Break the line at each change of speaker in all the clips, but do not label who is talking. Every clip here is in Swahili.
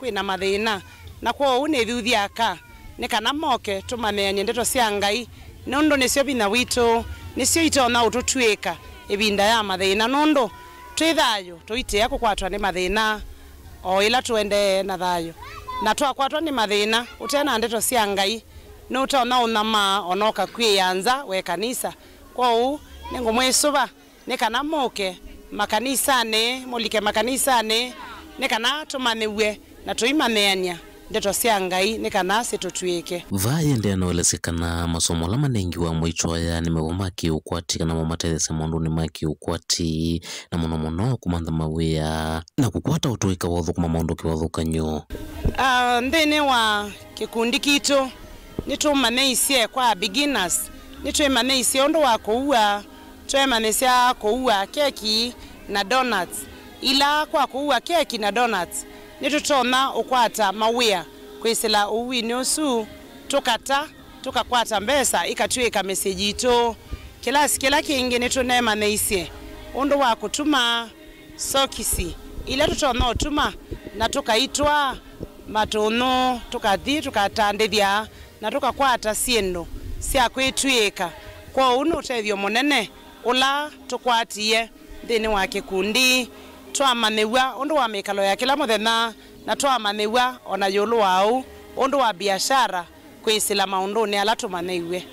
kwina mathina na kwa une thuthiaka ni kana moke tumamenye ndeto cia Ngai nondo nicio bina wito nicio itona ututwika ibinda ya mathina nondo twithayo tuitia kukwatwa ni mathina o ila tuende na thayo na twakwatwa ni mathina utena ndeto cia Ngai no utona unama onoka kwiyanza we kanisa kwa u ningo mwesuba ni kana moke makanisane mulike makanisane ni kana tumanewe na tuimaneania ndeto cia Ngai ni kana situtwike
vaye ndeno elesekana masomo la manengi wa mwichoya ni mevumaki ukwati kana mamateze mundu ni maki ukwati na muno kumanda mawia na kukwata utuika wathu kuma maundu kiwathukanyo
ndene wa kikundi kitu nitumameisie kwa beginners nitumameisie ondo wa kuua twemanisia kuua keki na donuts ila kwa kuua keki na donuts nitutona ukwata mawia kwisila uwini usu tukakwata mbesa ikatwika message ito kila kingi nitunema neisie ondo wa kutuma sokisi ila tutona utuma na tukaitwa matono tukathi tukatandithia na tukakwata siendo cia kwitwika kwa uno utethio munene ula tukwatie thini wa kikundi twamanewa ondo wa mikalo ya kila muthenya na twamanewa ona yulu wao ondo wa biashara kwisila maundu ni ala tumaneiwe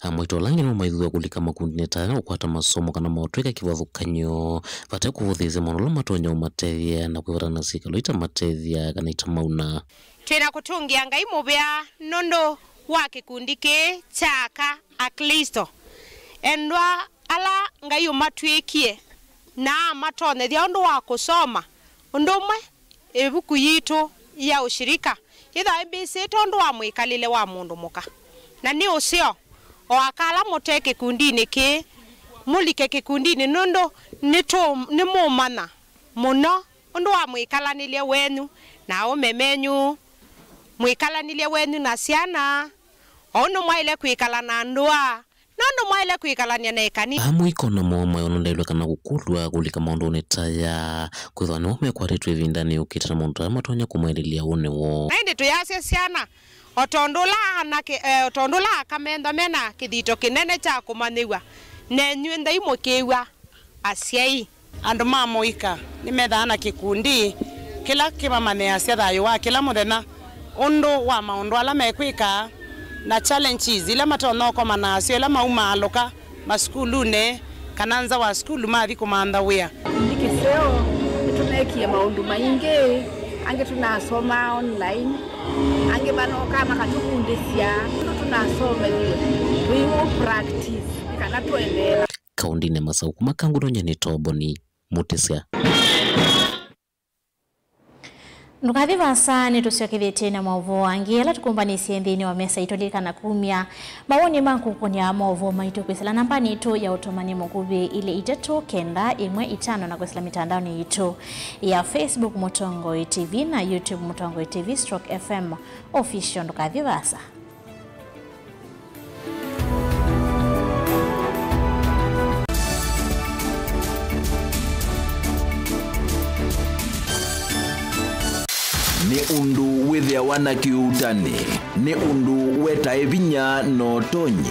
amwito langi no maithwa kulika makundi netana ukwata masomo kana mautwika kiwathukanyo vate kuvuthize mono la matonya umatethia na kwivana sikalo ita matethia kana ita mauna
twina kutungia Ngai mubya nondo wa kikundi ke chaka akristo endwa ala Ngai umatwikie na matone thia ondo wa kusoma ndumwe ebuku yitu ya ushirika itha IBC tondo wa mwikalile wa mundu muka na ni ucio o akala muteke kundini ke mulike kikundini nondo ni mumana muno ondo wa mwikalanile wenu na umemenyu mwikalanile wenu na siana ono mwaile kwikala na ndua nondo mwaile kwikalania na ekani
amwiko na moma onondelwe kana kukulwa kulika maundu netaya kwithwa no me kwaretwe vindani ukita na maundu amatonya kumwelilia wonewo
nainde tuyase siana otondula otondula kamenda mena kithito kinene cha kumaniwa nenywe ndai mukiwa asiai
andu mamoika nimethana kikundi kila kimamane asia thayo wa kila muthenya ondo wa maundu ala mekwika na challenges ila matona kwa manasio ila mauma aloka maskulune kananza wa skulu mathi kumanda wea
nikiseo tunekie maundu maingi ange tunasoma online ange banoka makatufundisia tunasoma we practice kana tuendelea
kaundi ne masau kumakangu no nyane toboni mutisia
Nukathi vasani tusiokithite na maovu wangi ala tukumbanisie nthini wa mesa itolika na kumia mawoni manku kunia maovu maitu kwisila nambani itu ya utomani mukubi ile itatu kenda imwe itano na kwisila mitandaoni itu ya Facebook Mutongo TV na YouTube Mutongo TV /FM official. Nukathi vasa
ni undu withia wana kiutani ni undu weta evinya no tonyi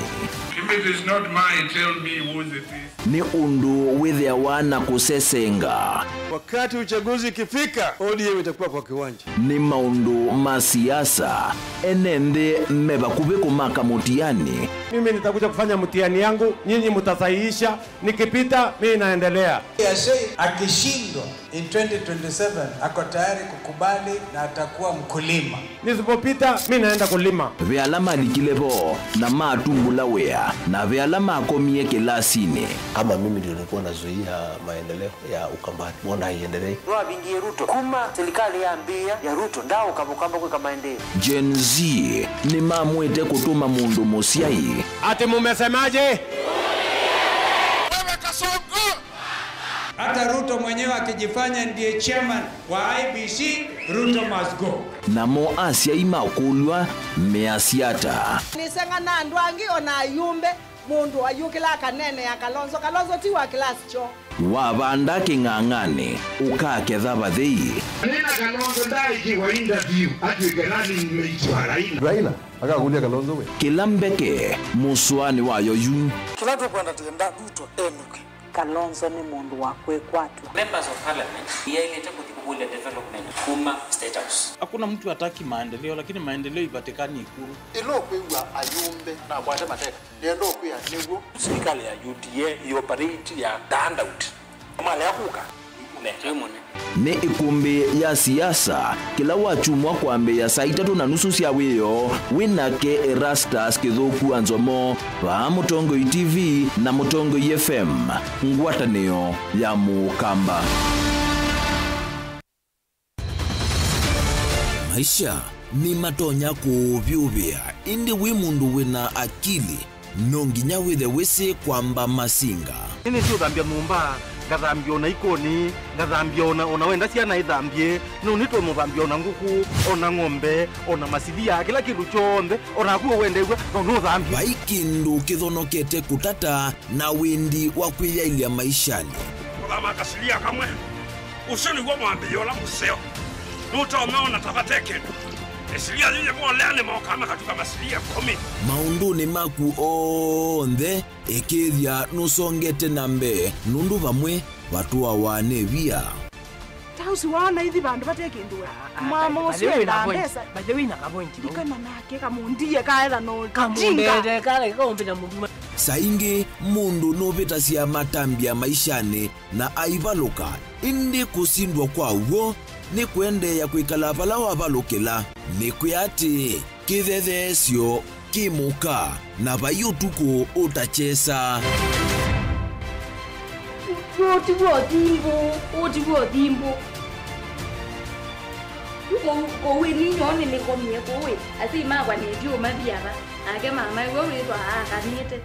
if it is not mine tell me whose it is
ni undu withia wana kusesenga
wakati uchaguzi kifika ODM itakuwa kwa kiwanja
ni maundu masiasa enende meba kubeko maka mutiani
mimi nitakuja kufanya mtihani yangu nyinyi mtasahihisha nikipita mimi naendelea
akishindwa in 2027 ako tayari kukubali na atakuwa mkulima
nisipopita mimi naenda kulima
vyalama likilebo na matungula wea na vyalama akomie kilasini
kama mimi ndio nilikuwa nazuia maendeleo ya Ukambani mbona haiendelee
ndio bingie Ruto kuma serikali ya ambia ya Ruto ndao kabukamba kwa maendeleo
Gen Z ni mamwete kutuma mundu musiai
ati mumesemaje wewe
Kasongo hata Ruto mwenyewe akijifanya ndiye chairman wa IBC Ruto must go
namo asia imakulwa measiata
nisanga andu angi ona yumbe mundu ayukila kanene ya Kalonzo ti wa class cho
wabanda king'ang'ani ukaketha bathii
Nina Kalonzo ndaiki wa interview atuike nani nimeitwa Raila
akagulia Kalonzo we
kilambeke muswani wayo yu
kila mtu kwenda tenda Ruto enuke.
Kalonzo ni mundu wakwe kwatu.
Members of parliament yailete kutikubulia development kuma state house.
Hakuna mtu hataki maendeleo, lakini maendeleo ipatikani Ikulu.
Ilo kwewa ayumbe na bwate mateka niendo kuya nigo
Serikali ya UDA ioperate ya handout mali ya kuka
ni ikumbi ya siasa kila wachumwa kwambe ya saa 3:30 cia wiyo winake Erastus Kithuku Anzomo wa Mutongoi TV na Mutongoi FM ngwatanio ya Mukamba. Maisha ni matonya kuvyuvia indi wi mundu wina akili nonginya withe wisi kwamba masinga
ini sio dhambia mumba ngathambia ona ikoni ngathambia ona wenda ciana ithambie no nito muthambia ona nguku ona ng'ombe ona masilia kila kindu chonde ona kuo wende no thambia
baikindu kithonokete kutata na windi wa kwiyailia maishani
kama kasilia kamwe usoni kwa mwambio la museo nuto umeona tafateke esilia yeye mwalene mwakama katika masilia 10
maunduni maku onthe ekithia nusongete nambe nundu vamwe vatua wanevia
tausi wana hithi bandu batekindwa mama usio na pesa baje wina ka point dikana nake kamundie kaela no
kamundete kale kombina mundu
saingi mundu novita cia matambia maishani na aivaluka indi kusindwa kwa uo ni kwende ya kwikala pala wavalukila ni kuyati kithethesyo kimuka na vayutuku utachesa
Otiwo timbo kowe ni nyone ni komie kowe ati magwa ni dio mathiara ake mama wewe witwa akanite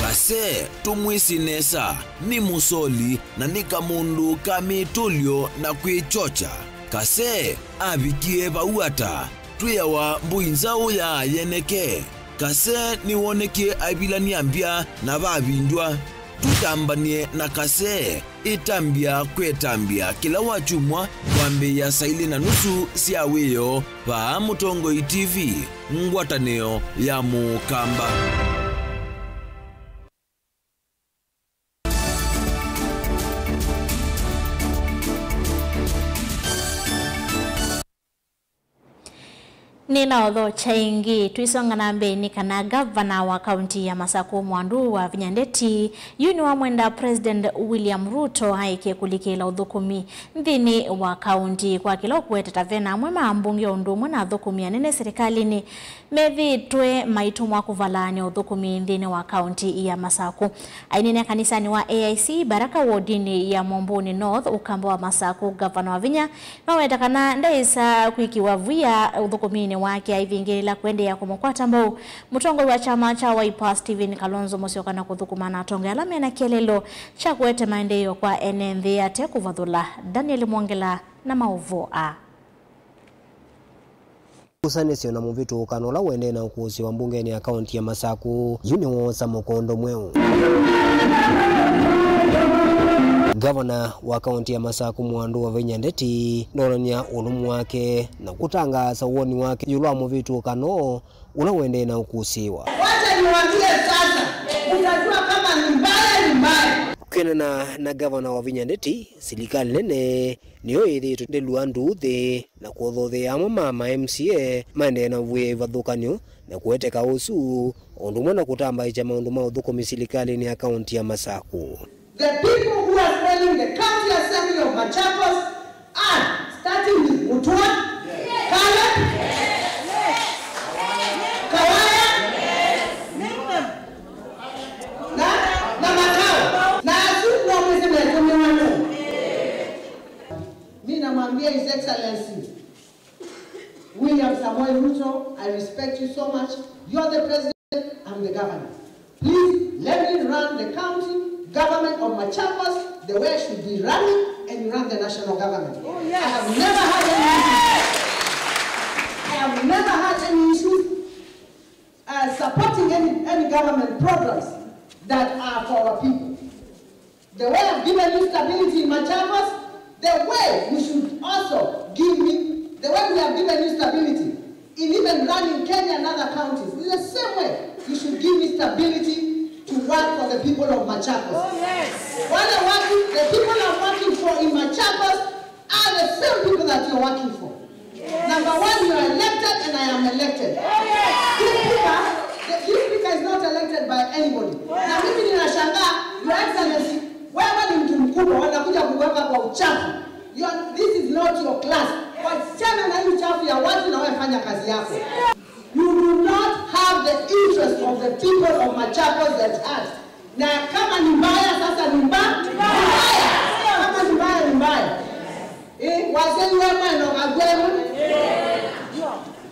Kase tumwisinesa ni musoli na ni kamundu kamitulio na kwichocha Kase avikie vauata tuyawa mbuinzao ya yeneke Kase ni woneke avilani ambia na vavindwa tutambanie na Kase itambia kwetambia kila wachumwa kwambe ya saili na nusu siaweyo va Mutongoi TV ngwataneo ya Mukamba.
Nina odho chaingi tuisonga na mbeni kana gavana wa kaunti ya Masako Mwandu wa Vinyandeti yuni wa mwenda President William Ruto haike kulikila udhukumi nthini wa kaunti kwa kila kuweta tavena mwema ambungi undu mwana udhukumi anene serikalini mevitwe maitumwa kuvalani udhukumi nthini wa kaunti ya Masako ainene kanisani wa AIC Baraka wodini ya Mombuni North ukamba wa Masako gavana wa Vinya maweta kana ndaisa kuikiwa vuya udhukumini wake aivingirila kwende ya kumukwata mbao Mutongoi wa chama cha Wiper Stephen Kalonzo Musyoka kuthukumana atonge alame na kielelo cha kuete maendeleo kwa NNV ate kuvathula Daniel Mwongela na Mauvoa
Usanisio na muvitu ukanola wende na ukusi wa mbungeni ya kaunti ya Masako yuni wosa mukondo mweu Gavana wa kaunti ya Masako Mwandu wa Vinyandeti ndonania ulumu wake na kutangaza uoni wake yulwa muvitu kano unawende na ukusiwa.
Wacha niwaambie sasa, utajua kama ni mbaya.
Kenana na gavana wa Vinyandeti serikali nene niyo ithitu ndelua nduthi na kuothothe ya mama MCA mande na vuye vathukanyo na kueteka usu ondumwe na kutamba icha maundu ma uthukumi serikali ni akaunti ya Masako.
The people who are spelling the county assembly of Machakos are starting with Mutua, Caleb, Kawaya, na Makao. Na asuku mwezi mwekumi wano. Mimi namwambia His Excellency William Samoei Ruto, I respect you so much. You are the president, I'm the governor. Please let me run the county government of Machakos the way I should be running, and you run the national government. Oh, yes. I have never had any issues supporting any government programs that are for our people. The way I've given you stability in Machakos, the way you should also give me, the way we have given you stability in even running Kenya and other counties, in the same way you should give me stability to work for the people of Machakos. Oh, yes. The people I'm working for in Machakos are the same people that you're working for. Yes. Number one, you are elected and I am elected. Oh, yes. This speaker is not elected by anybody. Na mimi ninashangaa, Your Excellency, wewe ni mtu mkubwa, wanakuja kuweka kwa uchafu. This is not your class. Wachana na hii uchafu ya watu na wewe fanya kazi yako. You do not have the interest of the people of Machakos at heart. Na kama ni mbaya sasa ni mbaya. Kama ni mbaya ni mbaya. Waseni wewe na wagwema.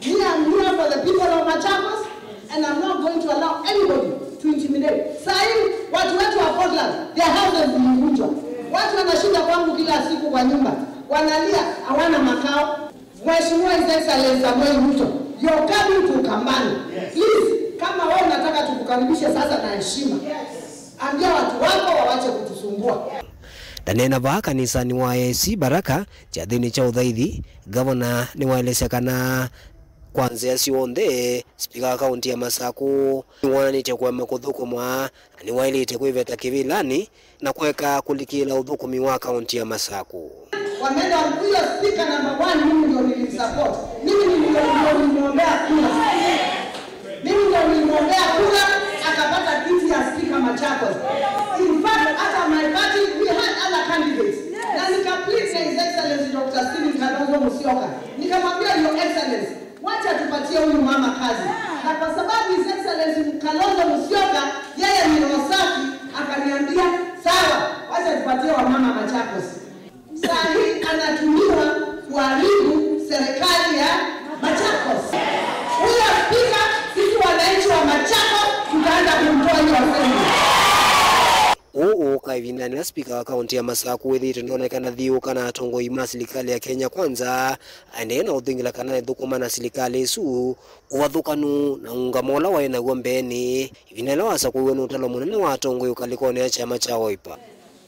Me, I'm here for the people of Machakos and I'm not going to allow anybody to intimidate. Sahi watu wetu wa Portland, their houses zilivunjwa. Watu wanashinda kwangu kila siku kwa nyumba. Wanalia hawana makao. Mheshimiwa His Excellency Samuel Ruto, you're coming to Ukambani. Please, kama wewe unataka tukukaribishe sasa na heshima. Ambia watu wako wawache kutusumbua.
Danena ba kanisani wa AIC Baraka chathini cha uthaithi governor ni waelesha kana kwanza cionthe speaker county ya Masaku wananite kwa makuthukumwa ni wailite kwiveta kivilani na kuweka kulikila uthukumi wa county ya Masaku.
Wameenda huyo speaker number 1 mimi ndio nilisupport. Mimi ndio nilimwombea kura. Mimi ndio nilimwombea kura akapata kiti ya speaker Machakos. In fact, hata my party we had other candidates. Na nikaplease His Excellency Dr. Stephen Kalonzo Musyoka. Nikamwambia Your Excellency, wacha tupatie huyu mama kazi. Na kwa sababu His Excellency Kalonzo Musyoka yeye ni Rosafi akaniambia sawa, wacha tupatie wa mama Machakos. Sahi anatumiwa kuharibu serikali ya Machakos. Huyo speaker sisi wananchi wa Machakos tutaanza kumtoa hiyo asemi.
Kaivina ni speaker wa county ya Masaku withite ndonekana thiu kana atongoi ma serikali ya Kenya Kwanza ane na uthingila kana thukuma na serikali isu uwathukanu na ungamola wa ina gombeni ivinela wasa kuwe no talo munene wa atongoi ukalikone ya chama cha Wiper.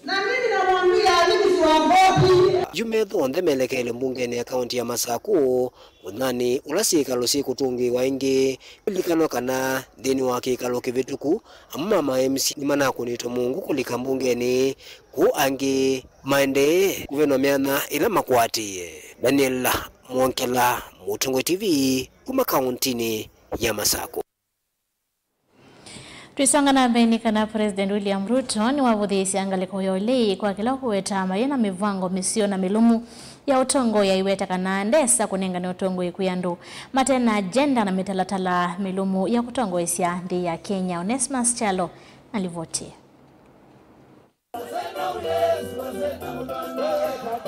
Na mimi namwambia mimi siwagopi.
Jume thonde melekele mbungeni ya county ya Masaku unani ulasika lusiku tungi waingi kulikano kana deni wa kikalo kivituku amma ma MC ni manako nito Mungu kulika mbungeni ku angi maende kuveno miana ila makwati. Daniel Mwonkela, Mutungo TV, kuma kauntini ya Masaku.
Tuisonga na mbeni kana President William Ruto ni wavuthisi angaliko yolei kwa kila kuweta mayena mivango misio na milumu ya utongo ya iweta kana ndesa kunenga ni utongo ikuyandu matena agenda na mitalatala milumu ya kutongo isia ndi ya Kenya. Onesmus Chalo alivotia.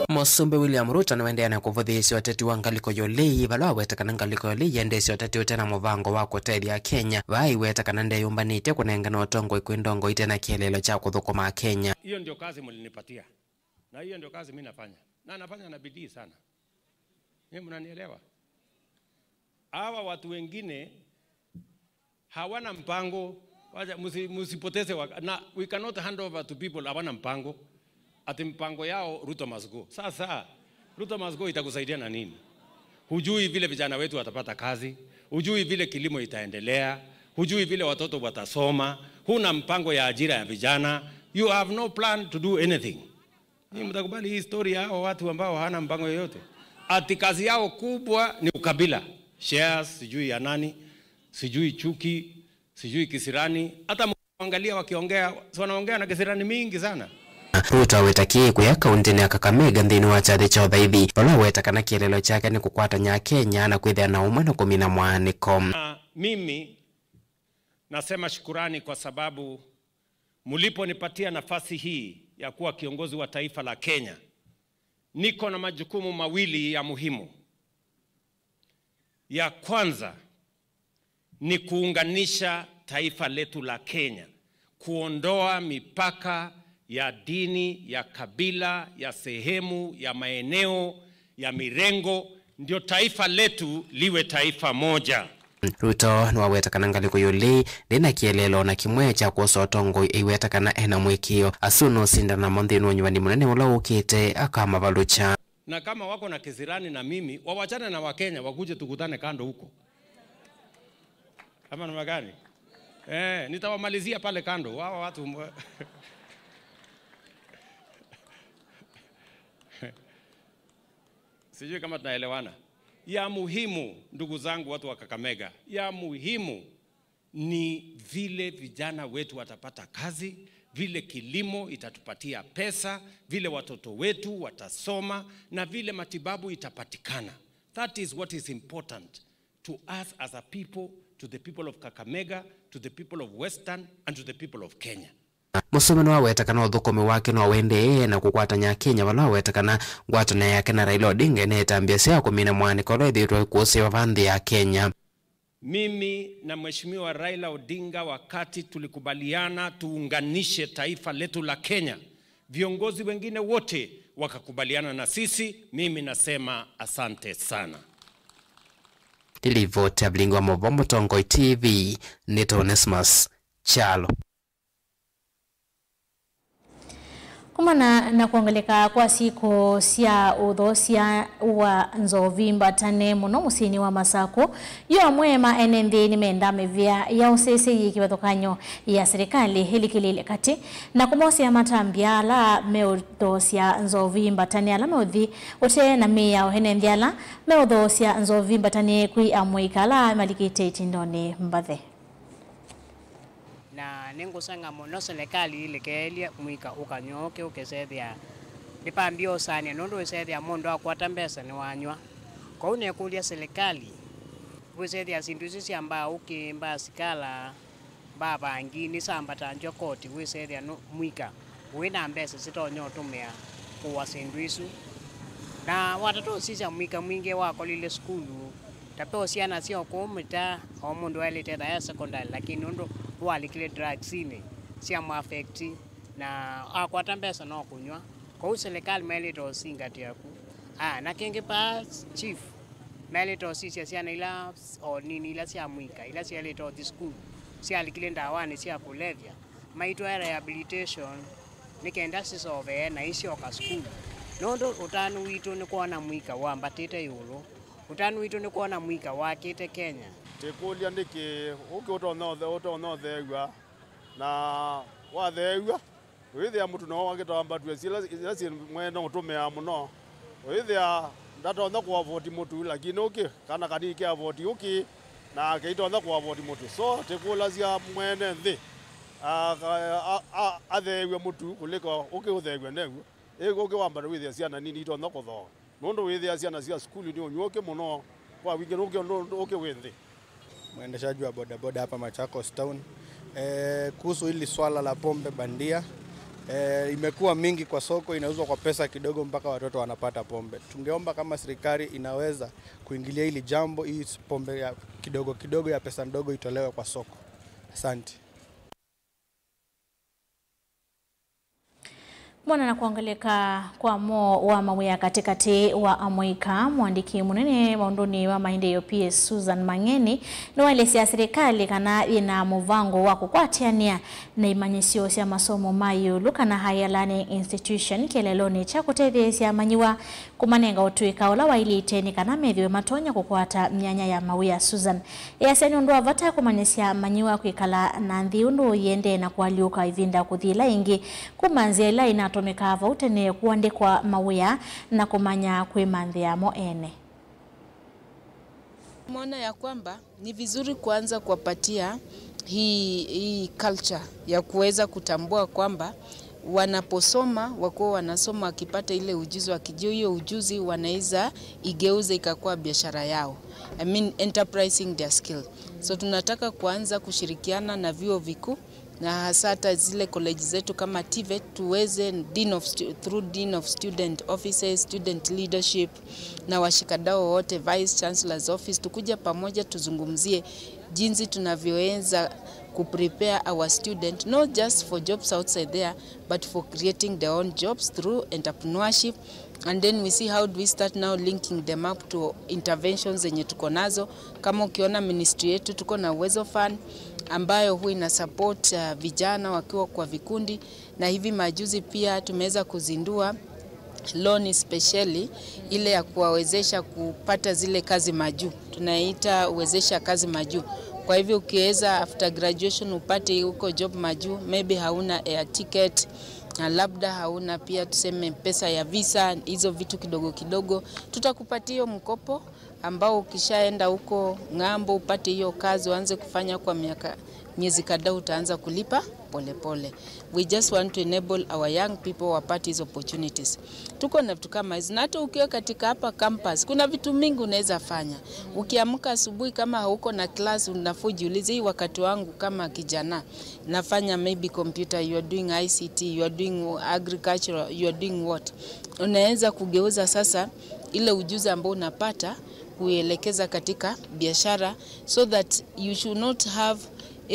Mosumbe William Ruto niwendea na kuvuthisi wateti wa ngaliko yolei balwa wetakana ngaliko yolei yendesi wateti utena muvango wa kuteli ya Kenya vai wetakana nde yumbanite kunenga na utongo ikuindongo itena kielelo cha kuthukuma Kenya.
Hiyo ndio kazi mlinipatia na hiyo ndio kazi mimi nafanya na nafanya na bidii sana. Mimi mnanielewa? Hawa watu wengine hawana mpango, musipoteze na we cannot hand over to people hawana mpango. Ati mpango yao Ruto must go. Sasa Ruto must go itakusaidia na nini? Hujui vile vijana wetu watapata kazi, hujui vile kilimo itaendelea, hujui vile watoto watasoma, huna mpango ya ajira ya vijana. You have no plan to do anything. Ni mtakubali hii story yao watu ambao hawana mpango yoyote. Ati kazi yao kubwa ni ukabila. Shares, sijui ya nani, sijui chuki, sijui kisirani. Hata mwangalia wakiongea, wanaongea na kisirani mingi sana.
Ruto awetakie kuya kaunti ya Kakamega nthini wa chathi cha uthaithi balwa wetakana kielelo chake ni kukwatanya Kenya na kwithia na umwe na kumina mwaniko.
Mimi nasema shukurani kwa sababu mliponipatia nafasi hii ya kuwa kiongozi wa taifa la Kenya. Niko na majukumu mawili ya muhimu. Ya kwanza ni kuunganisha taifa letu la Kenya, kuondoa mipaka ya dini, ya kabila, ya sehemu, ya maeneo, ya mirengo, ndio taifa letu liwe taifa moja.
Ruto niwawetakana ngaliko yole ndina kielelo na kimwe cha kusotongo iwetakana ena mwikio asuno sindana monthini wanywani munene ula ukite akama balucha.
Na kama wako na kisirani na mimi, wawachane na Wakenya wakuje tukutane kando huko. Kama namna gani? Nitawamalizia pale kando. Wao watu sijui kama tunaelewana. Ya muhimu ndugu zangu watu wa Kakamega, ya muhimu ni vile vijana wetu watapata kazi, vile kilimo itatupatia pesa, vile watoto wetu watasoma na vile matibabu itapatikana. That is what is important to us as a people, to the people of Kakamega, to the people of Western and to the people of Kenya.
Musumeno wawetakana uthukumi wake no wende na kukwatanya Kenya wala wawetakana ngwatana yake na Raila Odinga netambia sia kumina mwaniko ithitwe kusiwa vandhi ya Kenya.
Mimi na Mheshimiwa Raila Odinga wakati tulikubaliana tuunganishe taifa letu la Kenya, viongozi wengine wote wakakubaliana na sisi. Mimi nasema asante sana.
Tilivota Blingo Mobombo Tongoi TV, Nito Onesmus Chalo.
Kumana na kuangalika kwa siku sia udhosia wa nzovimba tane muno musini wa Masako yo mwema enende ni menda mevia ya usese yikiwathokanyo ya serikali hili kilile kati na kumosi ya matambia la meudhosia nzovimba tane ala meudhi ote na miya ohenende ala meudhosia nzovimba tane kui amwika la malikite tindone mbadhe.
Na ningusanga muno serikali ilekelia mwika ukanyoke ukesethia nipambio sana nondo wesethia mundu akwata mbesa ni wanywa kwa une kulia serikali wesethia sindu sisi amba ukimba sikala baba ngini samba tanjwa koti wesethia no mwika wina mbesa sitonyo tumia kwa sindu isu na watoto sisi mwika mwingi wako lile skulu tapewa siana sio kumita o mundu alete ya secondary lakini ndo walikile drugs ine sia affect na akwata mbesa no kunywa kwa serikali melito singatia ku na kenge pa chief melito sisi siana ila o nini ila sia mwika ila sia leto the school sia alikile ndawani sia kulevya maito ya rehabilitation nikenda sisove na isi oka school nondo utanu wito ni kuona mwika wambatite yulo utanu wito ni kuona mwika wakite Kenya
tekulia ndiki ukiutonothe thegwa na wathegwa withia mutu no wangitamba twe sila si mwena utumia muno withia ndatonda kwa voti mutu lakini uki kana kanike avoti uki na keitonda kwa voti mutu so tekula sia mwene nthi athegwe mutu kuliko uki uthegwe negwo ego uki wamba withia sia na nini itonda kutho nondo withia sia na sia skulu ni unyuke muno kwa wiki uki winthi.
Mwendeshaji wa bodaboda hapa Machakos Town. Kuhusu hili swala la pombe bandia, imekuwa mingi kwa soko, inauzwa kwa pesa kidogo mpaka watoto wanapata pombe. Tungeomba kama serikali inaweza kuingilia hili jambo, hii pombe ya kidogo ya pesa ndogo itolewe kwa soko. Asante.
Mwana na kuangalika kwa mo wa mawia katikati wa Amoika, mwandiki munene maunduni wa maendeleo PS Susan Mangeni na waelezea serikali kana ina muvango wa kukwatiania na imanyisio cia masomo mayu lukana Higher Learning Institution keleloni cha kutethesia manyiwa kumanenga utuika ula wailite ni kana methiwe matonya kukwata myanya ya mawia. Susan yaseni undu avata kumanyisia manyiwa kuikala na nthi undu yende na kualiuka ivinda kuthila ingi kumanzia ila inatomeka vautene kuandikwa mawia na kumanya kwimandhia mo ene.
Mwana ya kwamba ni vizuri kuanza kuwapatia hii culture ya kuweza kutambua kwamba wanaposoma wako wanasoma wakipata ile ujuzi, wakijua hiyo ujuzi wanaweza igeuze ikakuwa biashara yao. I mean enterprising their skill. So tunataka kuanza kushirikiana na vyuo vikuu na hasa hata zile college zetu kama TVET tuweze through Dean of Student Offices, Student Leadership na washikadau wote, Vice Chancellor's Office, tukuja pamoja tuzungumzie jinsi tunavyoweza kuprepare our student not just for jobs outside there but for creating their own jobs through entrepreneurship. And then we see how do we start now linking them up to interventions zenye tuko nazo. Kama ukiona ministry yetu tuko na Uwezo Fund ambayo huwa ina support vijana wakiwa kwa vikundi, na hivi majuzi pia tumeweza kuzindua loan especially ile ya kuwawezesha kupata zile kazi majuu, tunaita uwezesha kazi majuu. Kwa hivyo ukiweza after graduation upate huko job majuu, maybe hauna air ticket na labda hauna pia tuseme pesa ya visa, hizo vitu kidogo kidogo, tutakupatia hiyo mkopo ambao ukishaenda huko ngambo upate hiyo kazi uanze kufanya kwa miezi kadhaa utaanza kulipa pole pole. We just want to enable our young people wapate hizo opportunities. Tuko na vitu kama hizo. Na hata ukiwa katika hapa campus kuna vitu mingi unaweza fanya. Ukiamka asubuhi kama hauko na class unafujiulize hii wakati wangu kama kijana nafanya maybe computer, you are doing ICT, you are doing agriculture, you are doing what. Unaweza kugeuza sasa ile ujuzi ambao unapata kuelekeza katika biashara, so that you should not have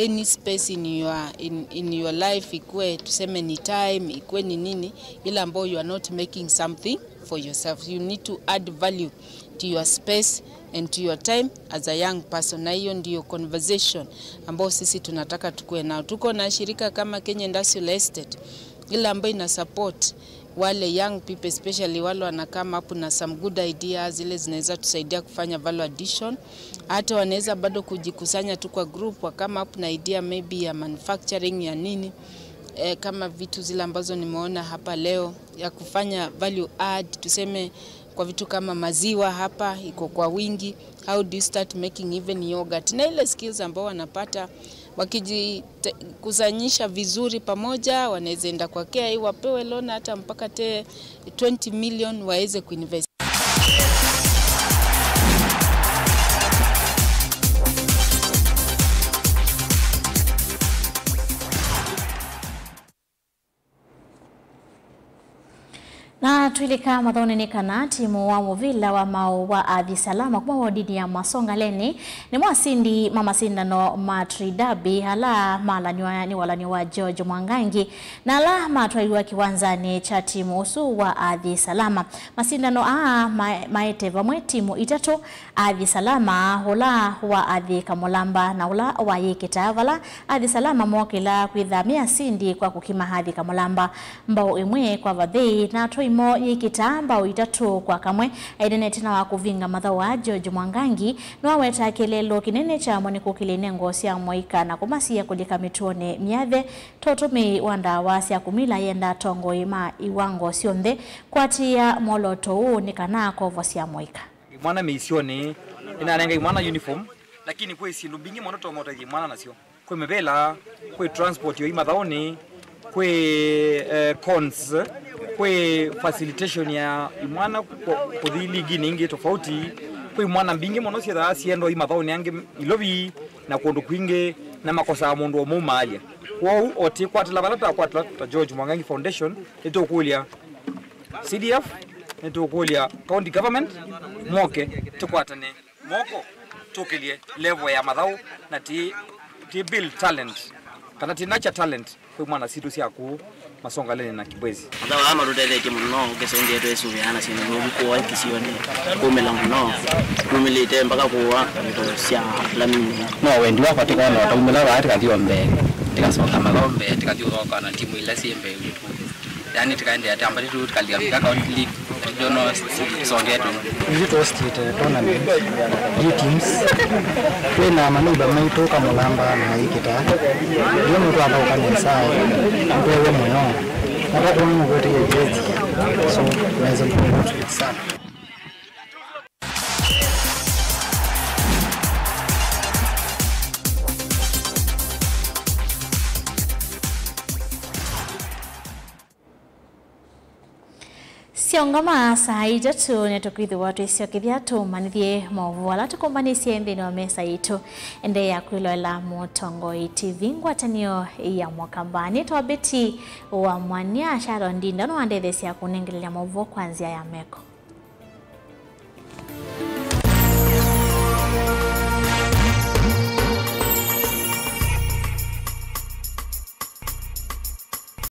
any space in your life ikue tuseme ni time, ikue ni nini, ila ambao you are not making something for yourself. You need to add value to your space and to your time as a young person. Na hiyo ndio conversation ambao sisi tunataka tukue nao. Tuko na shirika kama Kenya Industrial Estate ila ambayo ina support wale young people, especially wale wanakama hapo na some good ideas zile zinaweza tusaidia kufanya value addition. Hata wanaweza bado kujikusanya tu kwa group wakama hapo na idea maybe ya manufacturing ya nini, kama vitu zile ambazo nimeona hapa leo ya kufanya value add, tuseme kwa vitu kama maziwa hapa iko kwa wingi, how do you start making even yogurt, na ile skills ambao wanapata wakijikusanyisha vizuri pamoja, wanaweza enda kwa KI wapewe loan hata mpaka 20 million waweze kuinvest.
Na tuilika mathoneni kana timu wa Muvila wa Mau wa Athi Salama kuma wadini ya Masonga Leni ni mwasindi mama sindano matridabi hala malaniwa ni walani wa George Mwangangi na ala matwaiwa kiwanzani cha timu usu wa Athi Salama. Masindano maete vamwe timu itatu Athi Salama hula wa Athi Kamolamba na hula wa Yekitavala. Athi Salama mwakila kuidhamia sindi kwa kukima Athi Kamolamba mbao imwe kwa vadhei na atoi mo Yekitamba itatu kwa kamwe aideneti na wakuvinga matha wa George Mwangangi nwaweta kelelo kinene cha mwaniko kilinengo siya moika na kumasia kulika mituone miathe totumi wanda wasia kumila yenda tongo ima iwango sionde kwa tia moloto uu nikana kovo siya moika
mwana meisione inarenga mwana uniform lakini kwe sindu bingi monoto motaji mwana nasio kwe mebela kwe transport yo ima dhaoni kwe cons kwe facilitation ya imwana kuthili giningi tofauti kwe mwana mbingi monosia da siendo ima dhaoni yange ilobi na kundu kwinge na makosa mundu wa mumalia wao oti kwatila balata kwatila ta George Mwangangi Foundation eto kulia CDF eto kulia county government moke tukwatane moko tukilie level ya madhau na ti build talent kana ti nature talent kwa mwana situ sia ku Masonga Leni na Kibwezi
ndawa ama rudele ke muno kesende yetu esu yana sino nuko wa kisione kumela muno kumilite mpaka kuwa ndio sia lamini
no wendi wa katika na tumela wa katika diombe tikasonga
magombe tikajua kana timu ile simbe yetu yani tikaende atamba tu tukalia mpaka league dono songe yetu
ndio state tournament teams kwena manuba maito kama Mulamba na Yekita ndio mtu atoka kanisa ndio wewe moyo hata tu ngote yetu so naweza kuona sana
Siongama saa itatu netukwithu watu isio kithiatu manithie mauvula tukumbanisi nthini wa mesa itu ende ya kwiloela Mutongoi TV ngwatanio ya mwakambani twabeti wa mwania Sharon Ndinda no andethe cia kunengereria mauvu kwanzia ya meko.